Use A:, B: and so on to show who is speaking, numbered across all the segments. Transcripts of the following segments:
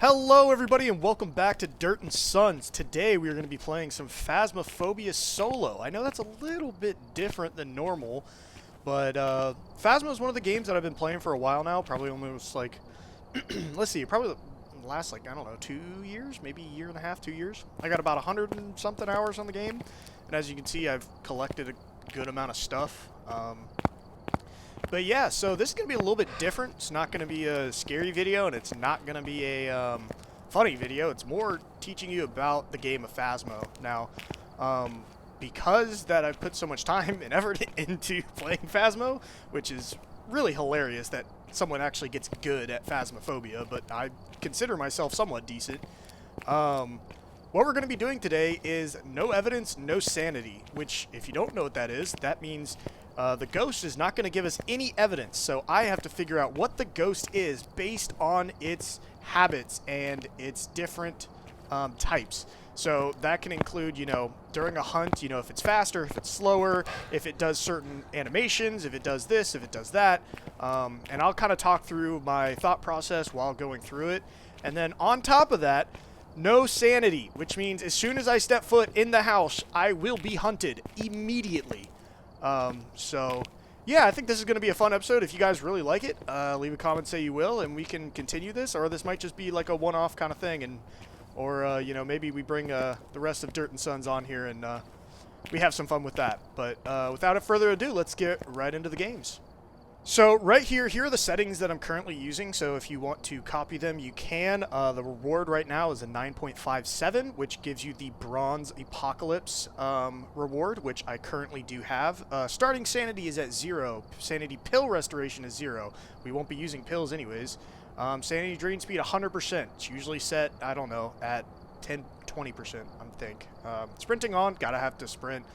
A: Hello everybody and welcome back to Dirt and Sons. Today we are going to be playing some Phasmophobia solo. I know that's a little bit different than normal, but Phasmo is one of the games that I've been playing for a while now, probably almost like, let's see, probably the last like, I don't know, 2 years, maybe a year and a half, 2 years. I got about 100 and something hours on the game, and as you can see I've collected a good amount of stuff. But yeah, so this is going to be a little bit different. It's not going to be a scary video, and it's not going to be a funny video. It's more teaching you about the game of Phasmo. Now, because that I've put so much time and effort into playing Phasmo, which is really hilarious that someone actually gets good at Phasmophobia, but I consider myself somewhat decent. What we're going to be doing today is no evidence, no sanity, which, if you don't know what that is, that means the ghost is not going to give us any evidence, so I have to figure out what the ghost is based on its habits and its different types. So that can include, you know, during a hunt, you know, if it's faster, if it's slower, if it does certain animations, if it does this, if it does that. And I'll kind of talk through my thought process while going through it. And then on top of that, no sanity, which means as soon as I step foot in the house, I will be hunted immediately. So, yeah, I think this is going to be a fun episode. If you guys really like it, leave a comment, say you will, and we can continue this, or this might just be like a one-off kind of thing, and or, you know, maybe we bring the rest of Dirt and Sons on here, and we have some fun with that. But without further ado, let's get right into the games. So right here are the settings that I'm currently using, so if you want to copy them, you can. The reward right now is a 9.57, which gives you the Bronze Apocalypse reward, which I currently do have. Starting sanity is at 0. Sanity pill restoration is 0. We won't be using pills anyways. Sanity drain speed 100%. It's usually set, I don't know, at 20%, I think. Sprinting on, gotta have to sprint.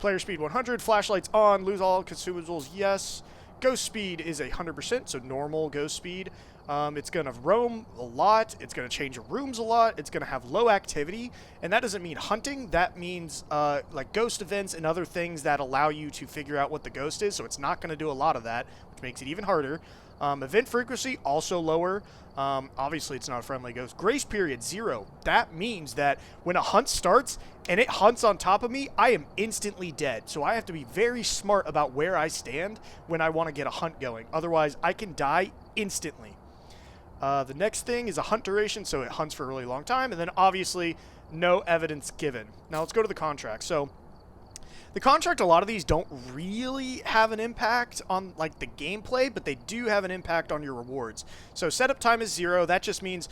A: Player speed 100, flashlights on, lose all consumables, yes. Ghost speed is 100%, so normal ghost speed. It's going to roam a lot. It's going to change rooms a lot. It's going to have low activity, and that doesn't mean hunting. That means like ghost events and other things that allow you to figure out what the ghost is, so it's not going to do a lot of that, which makes it even harder. Event frequency, also lower. Obviously, it's not a friendly ghost. Grace period, 0. That means that when a hunt starts and it hunts on top of me, I am instantly dead. So I have to be very smart about where I stand when I want to get a hunt going. Otherwise, I can die instantly. The next thing is a hunt duration, so it hunts for a really long time. And then, obviously, no evidence given. Now, let's go to the contract. So the contract, a lot of these don't really have an impact on like the gameplay, but they do have an impact on your rewards. So setup time is 0. That just means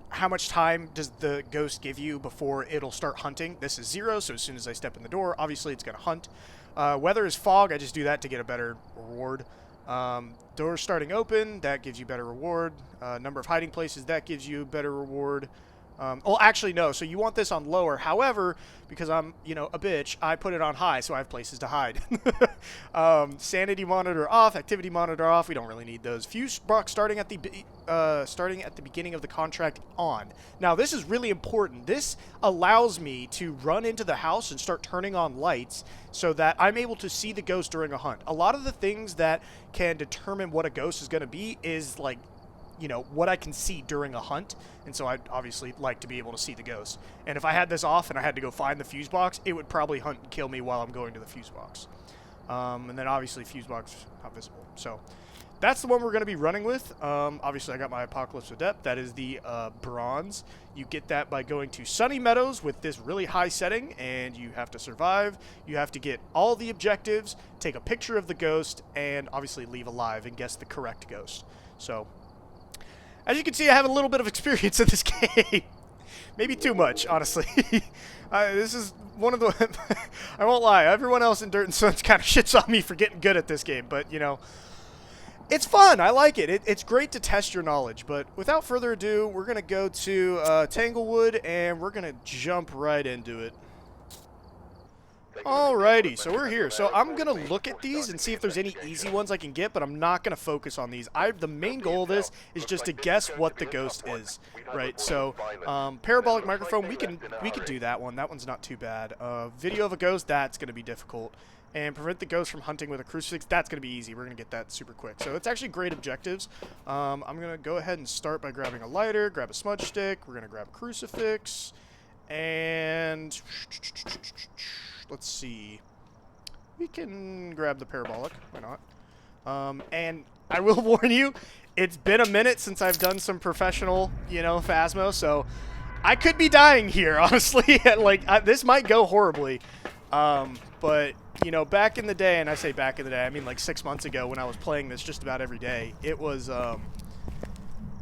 A: how much time does the ghost give you before it'll start hunting. This is 0, so as soon as I step in the door, obviously it's going to hunt. Weather is fog. I just do that to get a better reward. Doors starting open, that gives you better reward. Number of hiding places, that gives you better reward. Well, actually, no. So you want this on lower. However, because I'm, you know, a bitch, I put it on high, so I have places to hide. Sanity monitor off, activity monitor off. We don't really need those. Fuse box starting at the beginning of the contract on. Now, this is really important. This allows me to run into the house and start turning on lights so that I'm able to see the ghost during a hunt. A lot of the things that can determine what a ghost is going to be is like, you know, what I can see during a hunt, and so I'd obviously like to be able to see the ghost. And if I had this off and I had to go find the fuse box, it would probably hunt and kill me while I'm going to the fuse box. And then obviously fuse box not visible. So that's the one we're going to be running with. Obviously I got my Apocalypse Adept. That is the bronze. You get that by going to Sunny Meadows with this really high setting, and you have to survive. You have to get all the objectives, take a picture of the ghost, and obviously leave alive and guess the correct ghost. So as you can see, I have a little bit of experience in this game. Maybe too much, honestly. This is one of the... I won't lie, everyone else in Dirt and Sons kind of shits on me for getting good at this game, but, you know, it's fun. I like it. It's great to test your knowledge, but without further ado, we're going to go to Tanglewood, and we're going to jump right into it. Alrighty, so we're here. So I'm going to look at these and see if there's any easy ones I can get, but I'm not going to focus on these. The main goal of this is just to guess what the ghost is, right? So parabolic microphone, we can do that one. That one's not too bad. Video of a ghost, that's going to be difficult. and prevent the ghost from hunting with a crucifix. That's going to be easy. We're going to get that super quick. So it's actually great objectives. I'm going to go ahead and start by grabbing a lighter, grab a smudge stick. We're going to grab a crucifix, and let's see. We can grab the parabolic. Why not? And I will warn you, it's been a minute since I've done some professional, Phasmo, so I could be dying here, honestly. This might go horribly. But, back in the day, and I say back in the day, I mean like 6 months ago when I was playing this just about every day, it was, I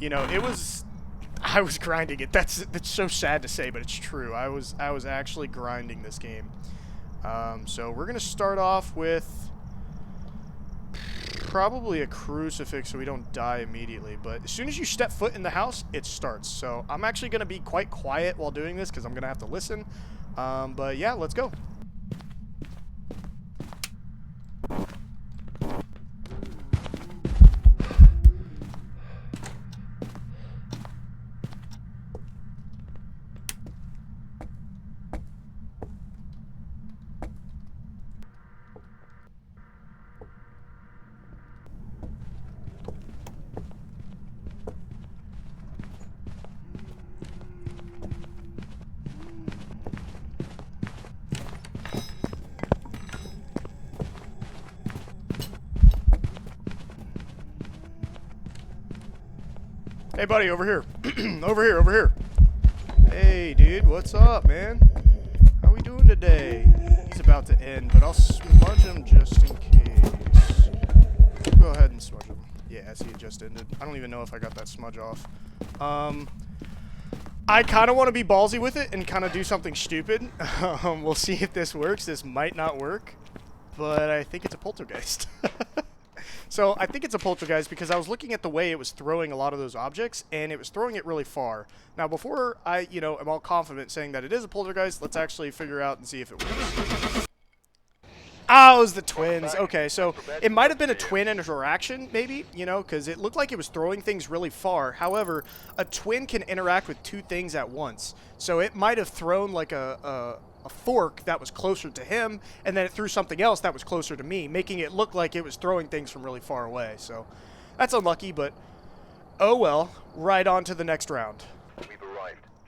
A: was grinding it. That's so sad to say, but it's true. I was actually grinding this game. So we're going to start off with probably a crucifix so we don't die immediately, but as soon as you step foot in the house, it starts. So I'm actually going to be quite quiet while doing this because I'm going to have to listen. But yeah, let's go. Hey, buddy, over here. over here. Hey, dude, what's up, man? How we doing today? He's about to end, but I'll smudge him just in case. Go ahead and smudge him. Yeah, see, it just ended. I don't even know if I got that smudge off. I kind of want to be ballsy with it and kind of do something stupid. We'll see if this works. This might not work, but I think it's a poltergeist. So I think it's a poltergeist because I was looking at the way it was throwing a lot of those objects, and it was throwing it really far. Now, before I, am all confident saying that it is a poltergeist, let's actually figure out and see if it works. Oh, it was the twins. Okay, so it might have been a twin interaction, maybe, because it looked like it was throwing things really far. However, a twin can interact with two things at once. So it might have thrown like a fork that was closer to him, and then it threw something else that was closer to me, making it look like it was throwing things from really far away. So that's unlucky, but oh well. Right on to the next round.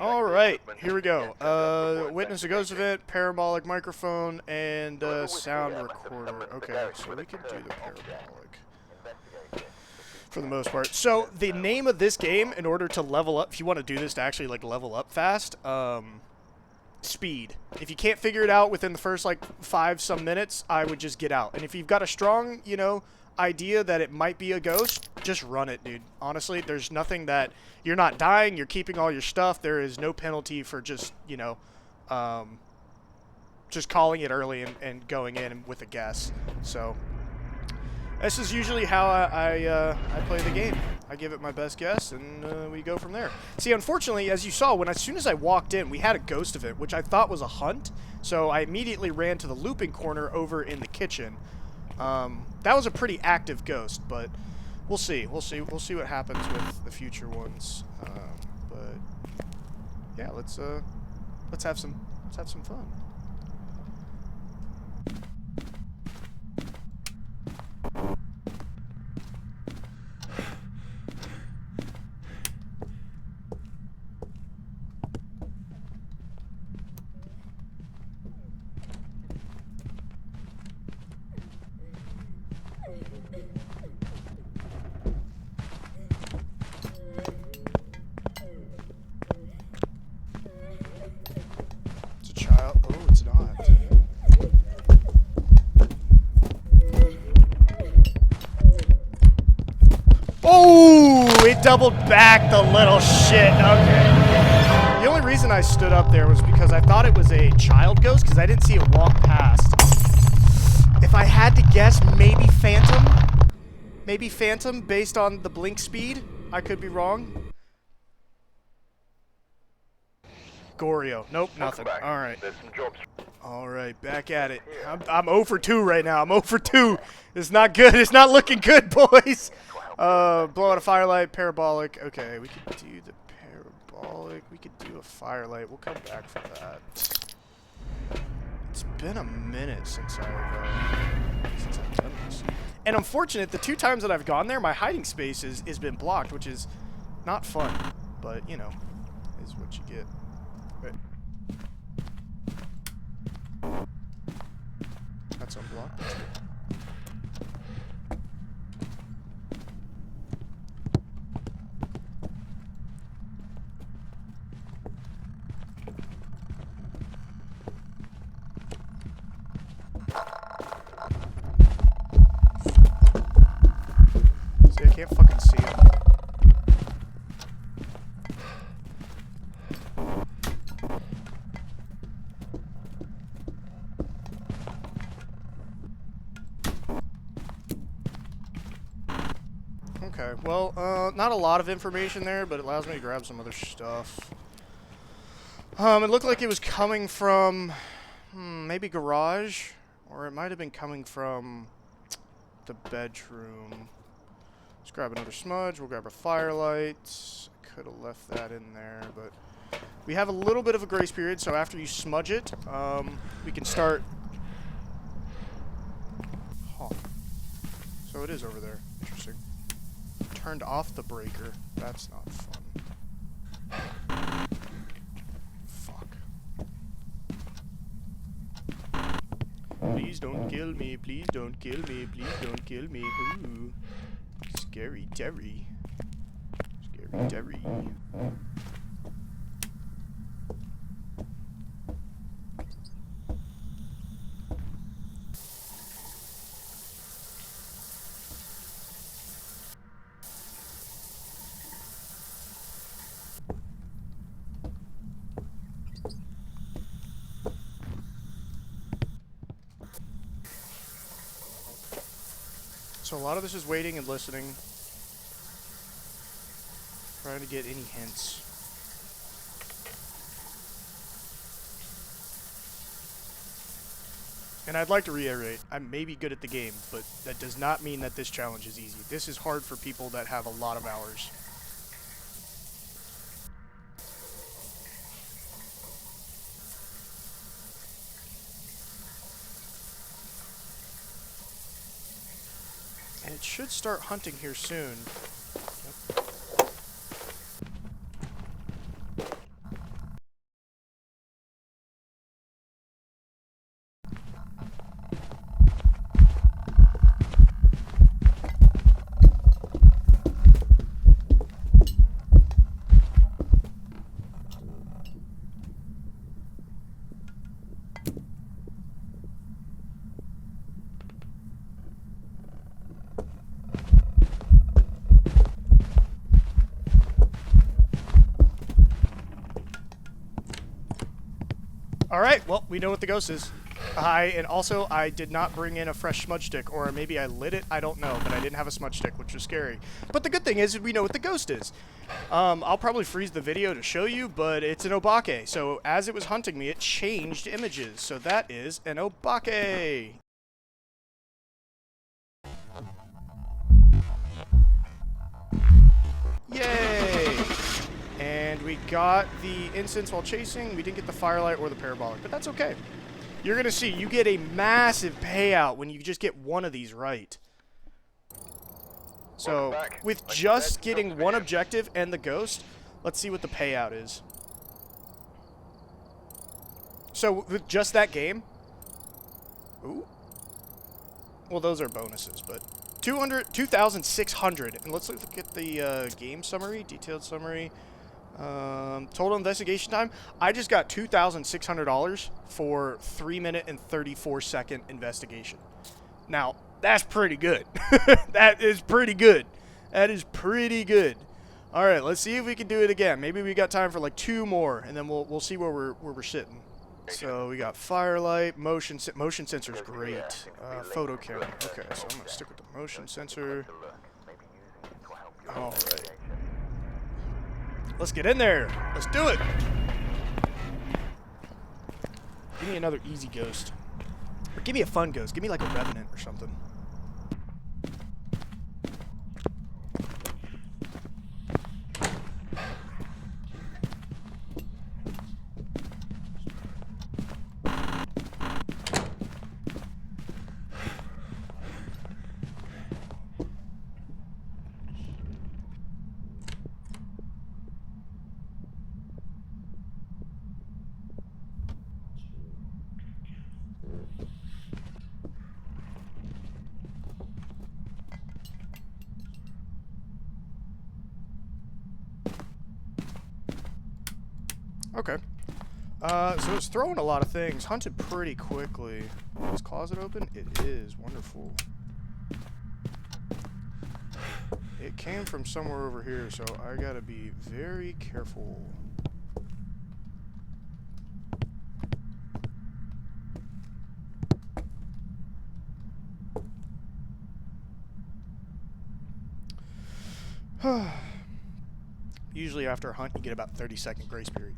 A: All right, here we go. Witness a ghost event, parabolic microphone, and sound recorder. Okay, so we can do the parabolic for the most part. So the name of this game, in order to level up, if you want to do this to actually level up fast, speed. If you can't figure it out within the first 5-some minutes, I would just get out. And if you've got a strong, idea that it might be a ghost, just run it, dude. Honestly, there's nothing that you're not dying, you're keeping all your stuff. There is no penalty for just, just calling it early and going in with a guess. So this is usually how I play the game. I give it my best guess, and we go from there. See, unfortunately, as you saw, as soon as I walked in, we had a ghost event, which I thought was a hunt. So I immediately ran to the looping corner over in the kitchen. That was a pretty active ghost, but we'll see. We'll see what happens with the future ones. But yeah, let's have some fun. Oh, it's not. Oh, it doubled back, the little shit. Okay. The only reason I stood up there was because I thought it was a child ghost because I didn't see it walk past. If I had to guess, maybe Phantom? Maybe Phantom based on the blink speed? I could be wrong. Gorio. Nope, nothing. Alright. Alright, back at it. I'm 0 for 2 right now. I'm 0 for 2. It's not good. It's not looking good, boys. Blow out a firelight, parabolic. Okay, we could do the parabolic. We could do a firelight. We'll come back for that. Let's been a minute since I've done this. And unfortunate, the 2 times that I've gone there, my hiding space has been blocked, which is not fun. But, you know, is what you get. Right. That's unblocked. That's good. See, I can't fucking see him. Okay, well, not a lot of information there, but it allows me to grab some other stuff. It looked like it was coming from, maybe garage, or it might have been coming from the bedroom. Let's grab another smudge, we'll grab a firelight. Could have left that in there, but we have a little bit of a grace period, so after you smudge it, we can start. Huh. So it is over there. Interesting. Turned off the breaker. That's not fun. Fuck. Please don't kill me. Please don't kill me. Please don't kill me. Ooh. Scary Terry. Scary Terry. So a lot of this is waiting and listening. Trying to get any hints. And I'd like to reiterate, I may be good at the game, but that does not mean that this challenge is easy. This is hard for people that have a lot of hours. And it should start hunting here soon. Yep. Alright, well, we know what the ghost is. And also, I did not bring in a fresh smudge stick, or maybe I lit it, I don't know, but I didn't have a smudge stick, which was scary. But the good thing is we know what the ghost is. I'll probably freeze the video to show you, but it's an obake. So as it was hunting me, it changed images. So that is an obake. Yay! And we got the incense while chasing. We didn't get the firelight or the parabolic, but that's okay. You're going to see, you get a massive payout when you just get one of these right. So, with just getting one objective and the ghost, let's see what the payout is. So, with just that game... Ooh. Well, those are bonuses, but... 2,600. And let's look at the game summary, detailed summary. Total investigation time. I just got $2,600 for 3-minute and 34-second investigation. Now, that's pretty good. That is pretty good. That is pretty good. All right, let's see if we can do it again. Maybe we got time for like 2 more, and then we'll see where we're sitting. So we got firelight, motion sensor is great. Photo camera. Okay, so I'm gonna stick with the motion sensor. All right. Let's get in there. Let's do it. Give me another easy ghost. Or give me a fun ghost. Give me like a revenant or something. Okay. So it's throwing a lot of things. Hunted pretty quickly. Is closet open? It is. Wonderful. It came from somewhere over here, so I gotta be very careful. Usually after a hunt, you get about 30-second grace period.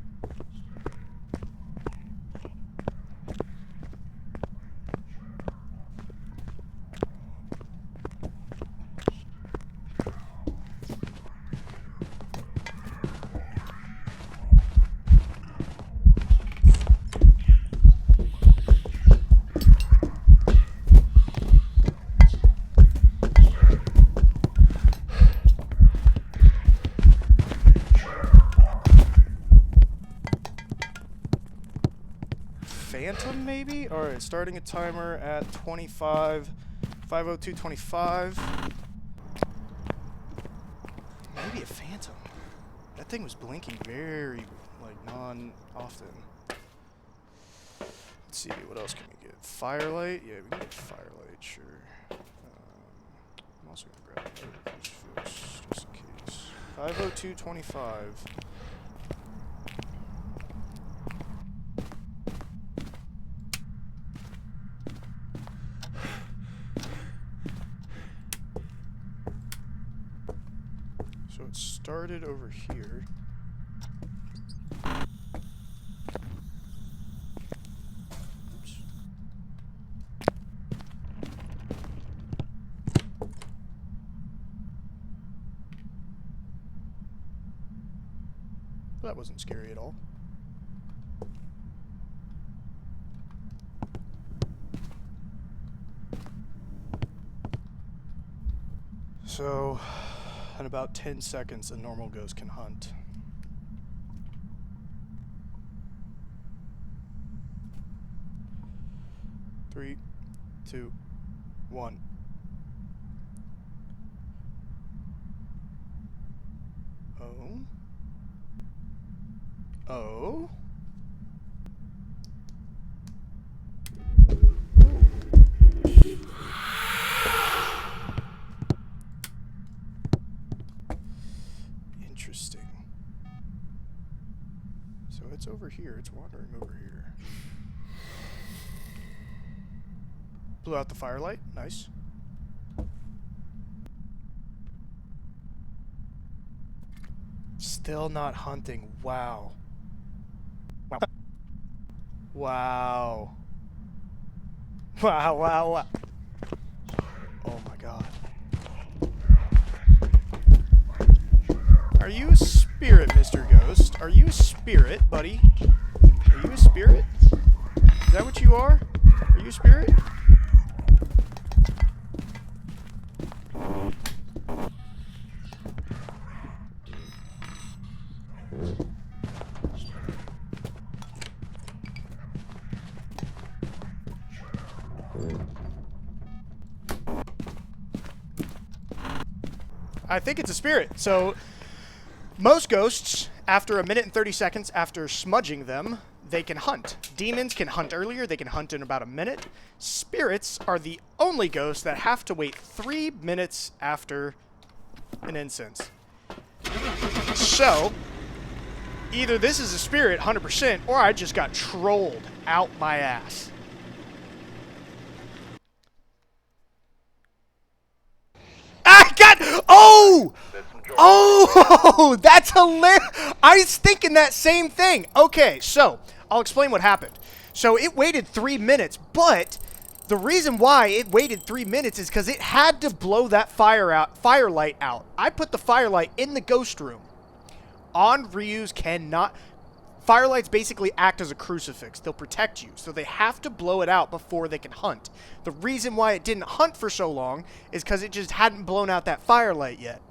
A: Phantom, maybe? Alright, starting a timer at 25. 5:02:25. Maybe a Phantom. That thing was blinking very, like, non-often. Let's see, what else can we get? Firelight? Yeah, we can get Firelight, sure. I'm also going to grab another crucifix, just in case. 5:02:25. So it started over here. Oops. That wasn't scary at all. So, in about 10 seconds, a normal ghost can hunt. Three, two, one. Oh? Oh? Interesting. So it's over here. It's wandering over here. Blew out the firelight. Nice. Still not hunting. Wow. Wow. Wow. Wow, wow, wow. Oh my god. Are you a spirit, Mr. Ghost? Are you a spirit, buddy? Are you a spirit? Is that what you are? Are you a spirit? I think it's a spirit. So, most ghosts, after 1 minute and 30 seconds after smudging them, they can hunt. Demons can hunt earlier. They can hunt in about 1 minute. Spirits are the only ghosts that have to wait 3 minutes after an incense. So, either this is a spirit 100%, or I just got trolled out my ass. I got... Oh! Oh! That's hilarious! I was thinking that same thing. Okay, so, I'll explain what happened. So, it waited 3 minutes, but the reason why it waited 3 minutes is because it had to blow that firelight out. I put the firelight in the ghost room. On Ryu's cannot... Firelights basically act as a crucifix. They'll protect you, so they have to blow it out before they can hunt. The reason why it didn't hunt for so long is because it just hadn't blown out that firelight yet.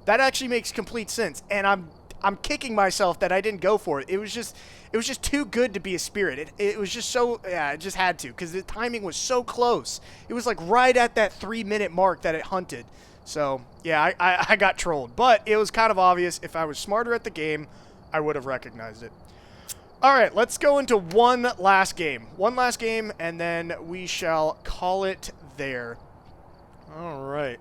A: That actually makes complete sense, and I'm kicking myself that I didn't go for it. It was just too good to be a spirit. It was just so, yeah, I just had to, because the timing was so close. It was like right at that 3 minute mark that it hunted. So, yeah, I got trolled. But it was kind of obvious. If I was smarter at the game, I would have recognized it. All right, let's go into one last game. One last game, and then we shall call it there. All right.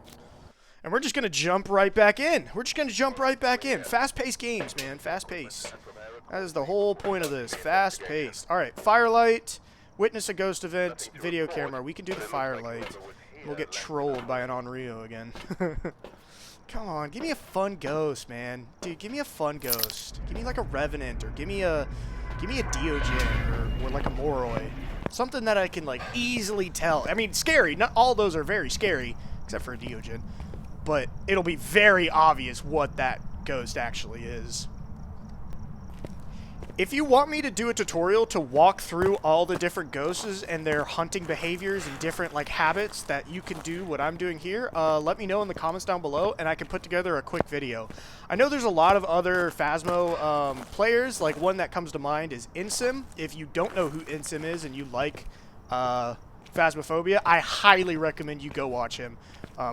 A: And we're just going to jump right back in. We're just going to jump right back in. Fast-paced games, man. Fast-paced. That is the whole point of this. Fast-paced. All right, Firelight, witness a ghost event, video camera. We can do the Firelight. We'll get trolled by an Onryo again. Come on, give me a fun ghost, man. Dude, give me a fun ghost. Give me like a Revenant, or give me a Diogen, or like a Moroi. Something that I can like easily tell. I mean, scary. Not all those are very scary, except for a Diogen. But it'll be very obvious what that ghost actually is. If you want me to do a tutorial to walk through all the different ghosts and their hunting behaviors and different like habits that you can do what I'm doing here, let me know in the comments down below and I can put together a quick video. I know there's a lot of other Phasmo players. Like one that comes to mind is Insim. If you don't know who Insim is and you like Phasmophobia, I highly recommend you go watch him.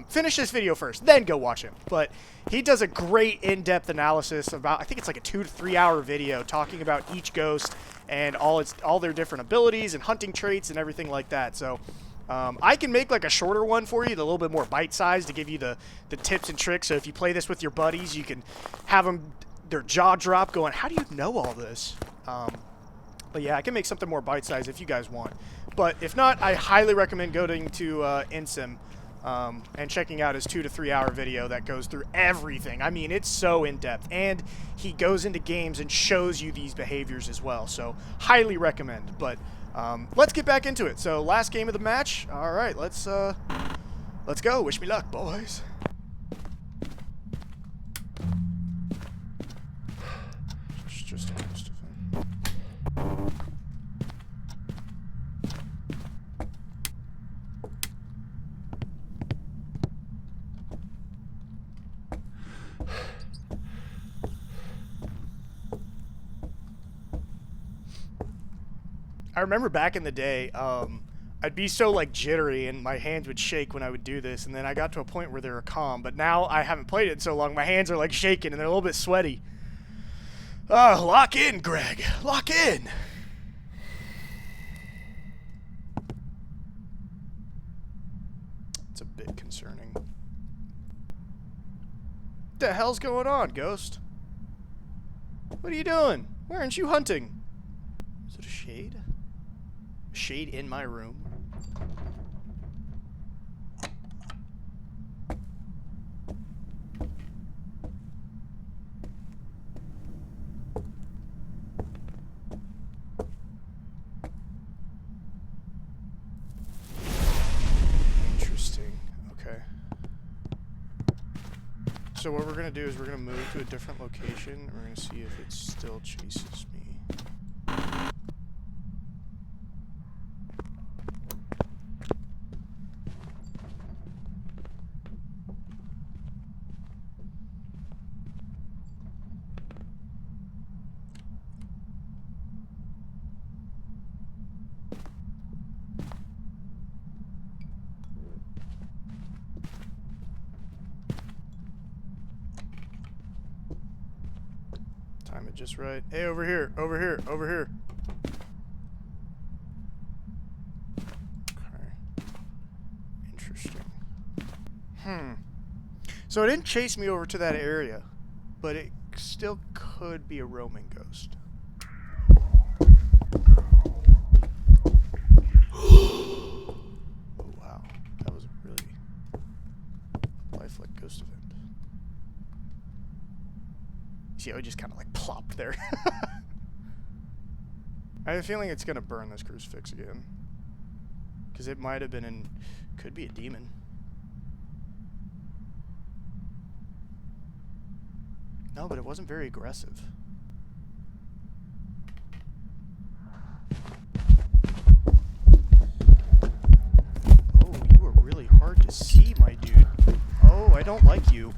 A: Finish this video first, then go watch him. But he does a great in-depth analysis about, I think it's like a 2 to 3 hour video talking about each ghost and all their different abilities and hunting traits and everything like that. So I can make like a shorter one for you, a little bit more bite-sized to give you the tips and tricks. So if you play this with your buddies, you can have them, their jaw drop going, how do you know all this? But yeah, I can make something more bite-sized if you guys want. But if not, I highly recommend going to Insim and checking out his 2 to 3 hour video that goes through everything. I mean, it's so in-depth. And he goes into games and shows you these behaviors as well. So, highly recommend. But let's get back into it. So, last game of the match. All right, let's go. Wish me luck, boys. It's just a ghost event. I remember back in the day, I'd be so like jittery and my hands would shake when I would do this, and then I got to a point where they were calm, but now I haven't played it in so long, my hands are like shaking and they're a little bit sweaty. Lock in, Greg. Lock in. It's a bit concerning. What the hell's going on, Ghost? What are you doing? Why aren't you hunting? Is it a shade? A shade in my room? Interesting. Okay. So what we're going to do is we're going to move to a different location and we're going to see if it still chases me. Time it just right. Hey, over here, over here, over here. Okay. Interesting. So it didn't chase me over to that area, but it still could be a roaming ghost. Oh, wow. That was a really lifelike ghost event. See how it just kind of like plopped there. I have a feeling it's going to burn this crucifix again. Because it might have been in... Could be a demon. No, but it wasn't very aggressive. Oh, you were really hard to see, my dude. Oh, I don't like you.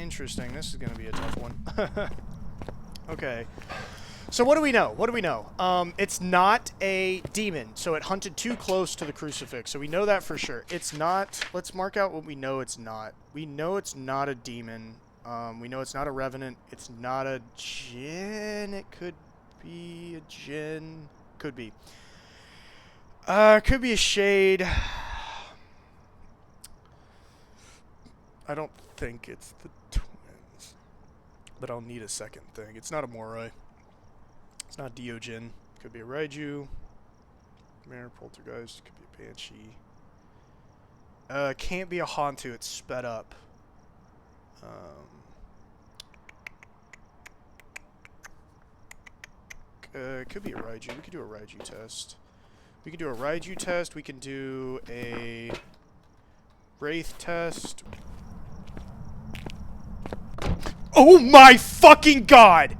A: Interesting. This is going to be a tough one. Okay. So what do we know? What do we know? It's not a demon, so it hunted too close to the crucifix, so we know that for sure. It's not... Let's mark out what we know it's not. We know it's not a demon. We know it's not a revenant. It's not a djinn. It could be a djinn. Could be. Could be a shade. I don't think it's the twins, but I'll need a second thing. It's not a Morai. It's not Diogen. Could be a Raiju. Mare, Poltergeist. Could be a Banshee. Can't be a Hantu. It's sped up. Could be a Raiju. We could do a Raiju test. We can do a Raiju test. We can do a Wraith test. Oh my fucking god!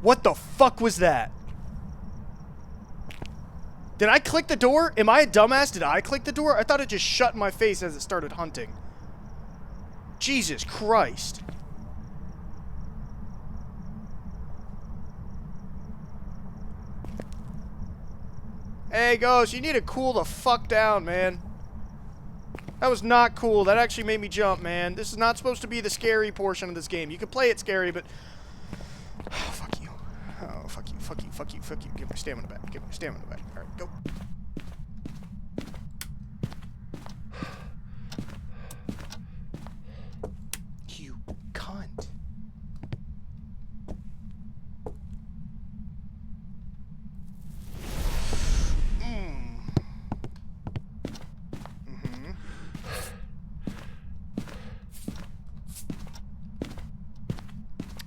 A: What the fuck was that? Did I click the door? Am I a dumbass? Did I click the door? I thought it just shut in my face as it started hunting. Jesus Christ. Hey, Ghost, you need to cool the fuck down, man. That was not cool. That actually made me jump, man. This is not supposed to be the scary portion of this game. You can play it scary, but... Oh, fuck you. Oh, fuck you, fuck you, fuck you, fuck you. Give my stamina back. Give my stamina back. Alright, go. You cunt.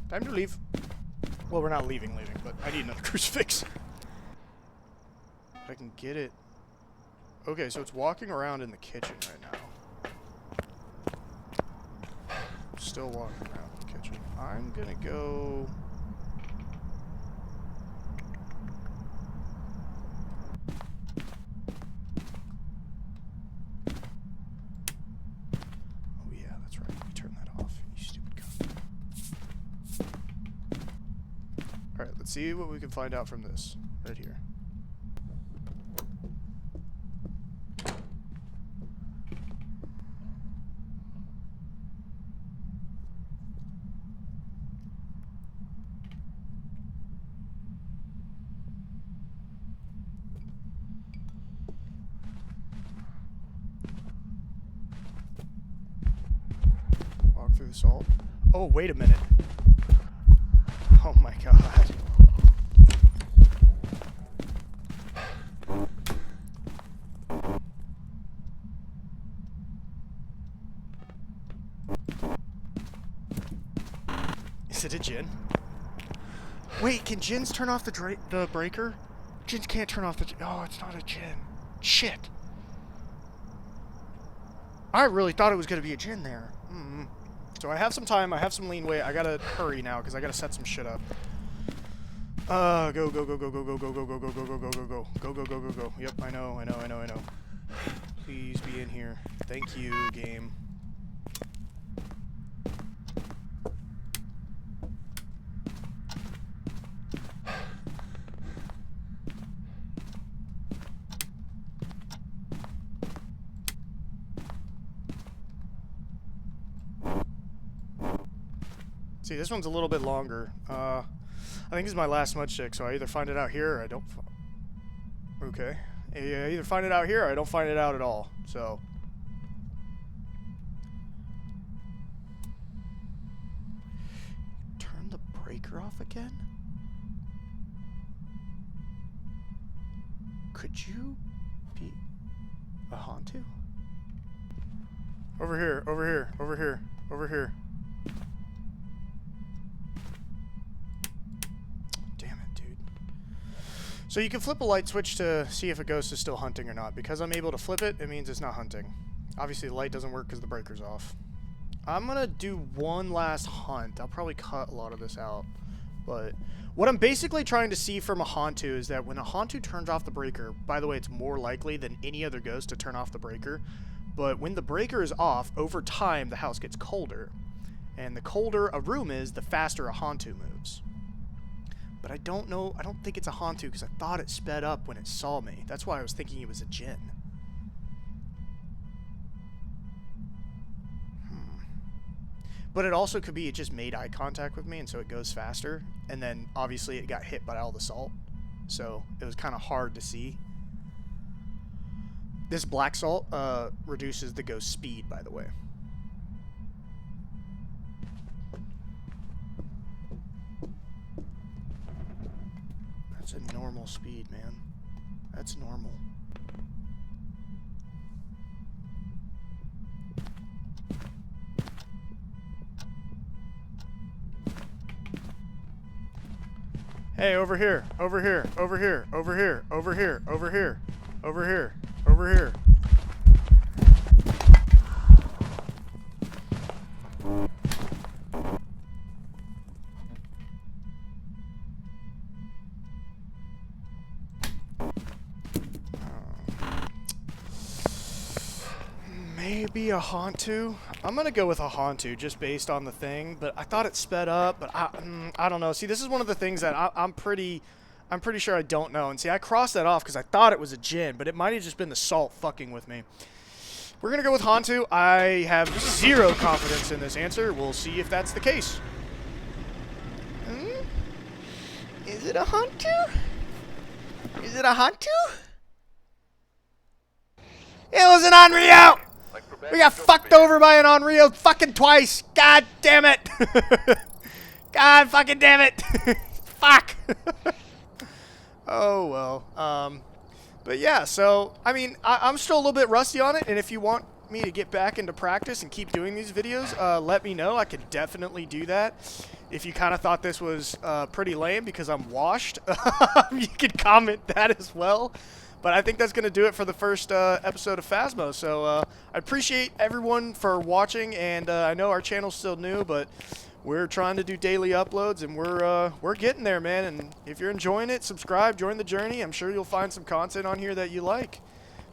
A: Time to leave. Well, we're not leaving, but I need another crucifix. If I can get it. Okay, so it's walking around in the kitchen right now. Still walking around in the kitchen. I'm gonna go... Oh yeah, that's right. We turn that off, you stupid cunt. Alright, let's see what we can find out from this. Right here. Walk through the salt. Oh, wait a minute. Oh my god. Is it a djinn? Wait, can djinns turn off the breaker? Djinns can't turn off the... Oh, it's not a djinn. Shit. I really thought it was going to be a djinn there. So I have some time, I have some leeway. I gotta hurry now because I gotta set some shit up. Go, go, go, go, go, go, go, go, go, go, go, go, go, go, go, go, go, go, go, go. Yep, I know. Please be in here. Thank you, game. See, this one's a little bit longer. I think this is my last smudge stick, so I either find it out here or I don't. Okay. I either find it out here or I don't find it out at all. So. Turn the breaker off again? Could you be a Hantu? Over here, over here, over here, over here. So you can flip a light switch to see if a ghost is still hunting or not. Because I'm able to flip it, it means it's not hunting. Obviously the light doesn't work because the breaker's off. I'm gonna do one last hunt. I'll probably cut a lot of this out. But what I'm basically trying to see from a Hantu is that when a Hantu turns off the breaker, by the way, it's more likely than any other ghost to turn off the breaker. But when the breaker is off, over time the house gets colder. And the colder a room is, the faster a Hantu moves. But I don't know, I don't think it's a Hantu because I thought it sped up when it saw me. That's why I was thinking it was a Jinn. But it also could be it just made eye contact with me and so it goes faster. And then obviously it got hit by all the salt. So it was kind of hard to see. This black salt reduces the ghost speed, by the way. That's a normal speed, man. That's normal. Hey, over here, over here, over here, over here, over here, over here, over here, over here. Maybe a Hantu. I'm gonna go with a Hantu just based on the thing, but I thought it sped up, but I don't know. See, this is one of the things that I'm pretty sure I don't know. And see, I crossed that off because I thought it was a Jinn, but it might have just been the salt fucking with me. We're gonna go with Hantu. I have zero confidence in this answer. We'll see if that's the case. Is it a Hantu? Is it a Hantu? It was an Onryo! We got fucked over by an Onryo fucking twice. God damn it. God fucking damn it. Fuck. Oh, well. But yeah, so, I mean, I'm still a little bit rusty on it, and if you want me to get back into practice and keep doing these videos, let me know. I could definitely do that. If you kind of thought this was pretty lame because I'm washed, you could comment that as well. But I think that's going to do it for the first episode of Phasmo. So I appreciate everyone for watching, and I know our channel's still new, but we're trying to do daily uploads, and we're getting there, man. And if you're enjoying it, subscribe, join the journey. I'm sure you'll find some content on here that you like.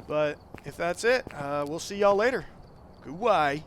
A: But if that's it, we'll see y'all later. Goodbye.